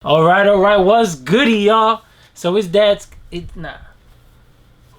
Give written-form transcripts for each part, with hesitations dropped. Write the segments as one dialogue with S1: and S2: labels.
S1: Alright, what's goody, y'all? So it's dad's, nah.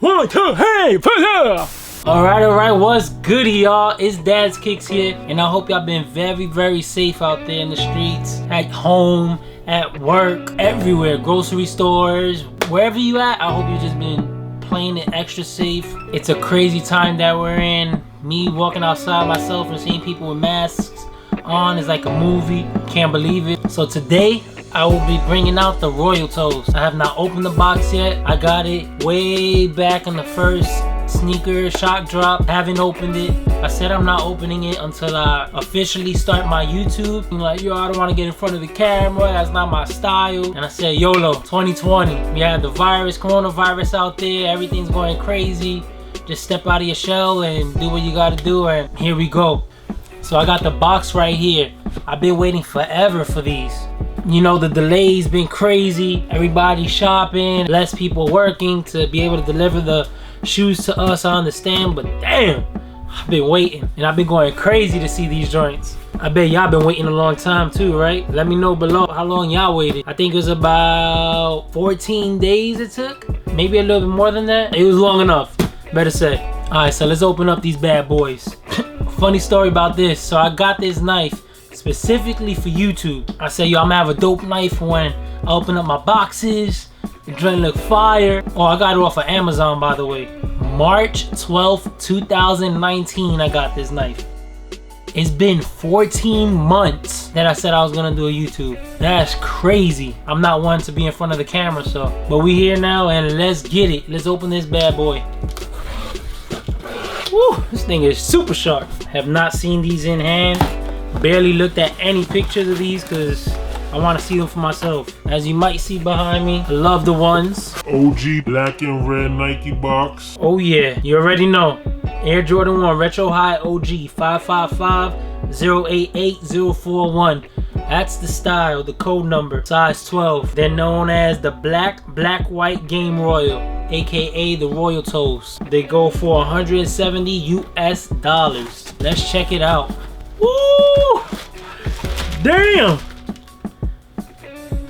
S1: 1, 2, hey, put up! Alright, what's goody, y'all? It's Dad's Kicks here, and I hope y'all been very safe out there in the streets, at home, at work, everywhere, grocery stores, wherever you at. I hope you just been playing it extra safe. It's a crazy time that we're in. Me walking outside myself and seeing people with masks on is like a movie. Can't believe it. So today, I will be bringing out the Royal Toast. I have not opened the box yet. I got it way back in the first Snkrs shock drop. Haven't opened it. I said I'm not opening it until I officially start my YouTube. I'm like, yo, I don't want to get in front of the camera. That's not my style. And I said, YOLO, 2020. We have the coronavirus out there. Everything's going crazy. Just step out of your shell and do what you got to do. And here we go. So I got the box right here. I've been waiting forever for these. You know, the delay's been crazy. Everybody shopping, less people working to be able to deliver the shoes to us. I understand, but damn, I've been waiting and I've been going crazy to see these joints. I bet y'all been waiting a long time too, right? Let me know below how long y'all waited. I think it was about 14 days it took. Maybe a little bit more than that. It was long enough, better say. All right, so let's open up these bad boys. Funny story about this. So I got this knife specifically for YouTube. I said, yo, I'm gonna have a dope knife when I open up my boxes. The joint look fire. Oh, I got it off of Amazon, by the way. March 12th, 2019, I got this knife. It's been 14 months that I said I was gonna do a YouTube. That's crazy. I'm not one to be in front of the camera, so. But we here now, and let's get it. Let's open this bad boy. Woo, this thing is super sharp. Have not seen these in hand. Barely looked at any pictures of these because I want to see them for myself. As you might see behind me, I love the ones.
S2: OG black and red Nike box.
S1: Oh yeah, you already know. Air Jordan 1 Retro High OG 555-088-041. That's the style, the code number, size 12. They're known as the black white game royal, aka the Royal Toast. They go for 170 US dollars. Let's check it out. Woo! Damn!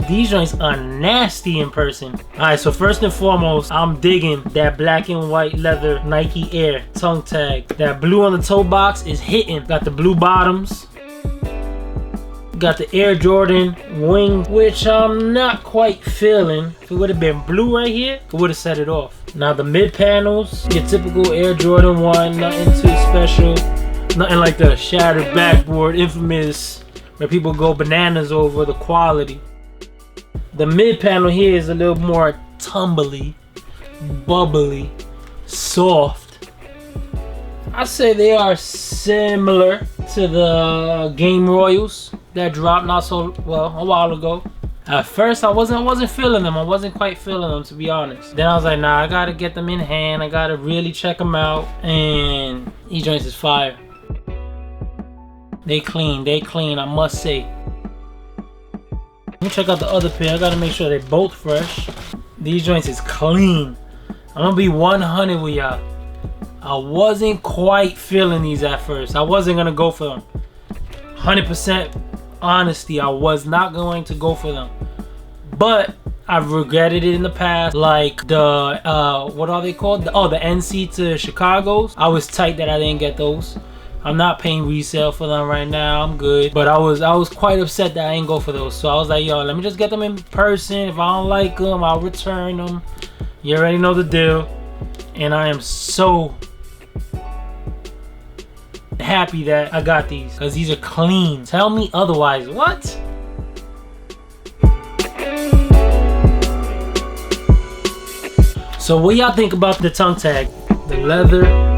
S1: These joints are nasty in person. Alright, so first and foremost, I'm digging that black and white leather Nike Air tongue tag. That blue on the toe box is hitting. Got the blue bottoms. Got the Air Jordan wing, which I'm not quite feeling. If it would have been blue right here, it would have set it off. Now the mid panels, your typical Air Jordan 1, nothing too special. Nothing like the shattered backboard, infamous, where people go bananas over the quality. The mid panel here is a little more tumbly, bubbly, soft. I say they are similar to the Game Royals that dropped not so well a while ago. At first I wasn't feeling them. I wasn't quite feeling them, to be honest. Then I was like, nah, I gotta get them in hand. I gotta really check them out. And these joints is fire. They clean, I must say. Let me check out the other pair. I gotta make sure they're both fresh. These joints is clean. I'm gonna be 100 with y'all. I wasn't quite feeling these at first. I wasn't gonna go for them. 100% honesty, I was not going to go for them. But I've regretted it in the past. Like the, what are they called? The NC to Chicago's. I was tight that I didn't get those. I'm not paying resale for them right now. I'm good. But I was quite upset that I didn't go for those. So I was like, yo, let me just get them in person. If I don't like them, I'll return them. You already know the deal. And I am so happy that I got these, because these are clean. Tell me otherwise. What? So what y'all think about the tongue tag? The leather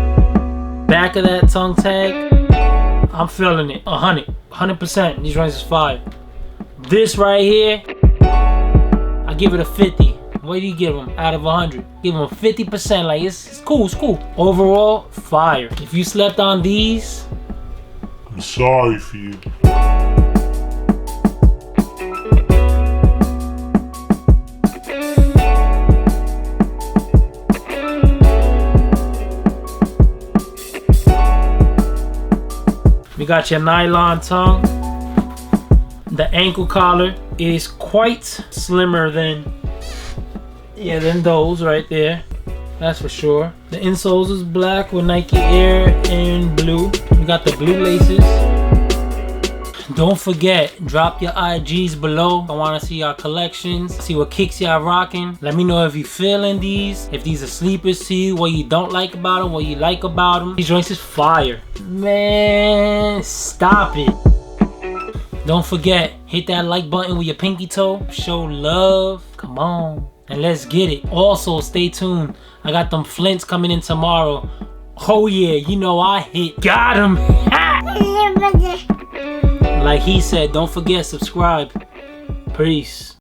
S1: back of that tongue tag, I'm feeling it. 100%. These joints is fire. This right here, I give it a 50. What do you give them out of 100? Give them 50%. Like it's cool, it's cool. Overall, fire. If you slept on these,
S2: I'm sorry for you.
S1: you got your nylon tongue. The ankle collar is quite slimmer than those right there. That's for sure. The insoles is black with Nike Air and blue. We got the blue laces. Don't forget, drop your IGs below. I want to see your collections, see what kicks y'all rocking. Let me know if you feeling these, if these are sleepers to you, what you don't like about them, what you like about them. These joints is fire. Man, stop it. Don't forget, hit that like button with your pinky toe. Show love. Come on. And let's get it. Also, stay tuned. I got them flints coming in tomorrow. Oh yeah, you know I hit. Got him. Like he said, don't forget, subscribe. Peace.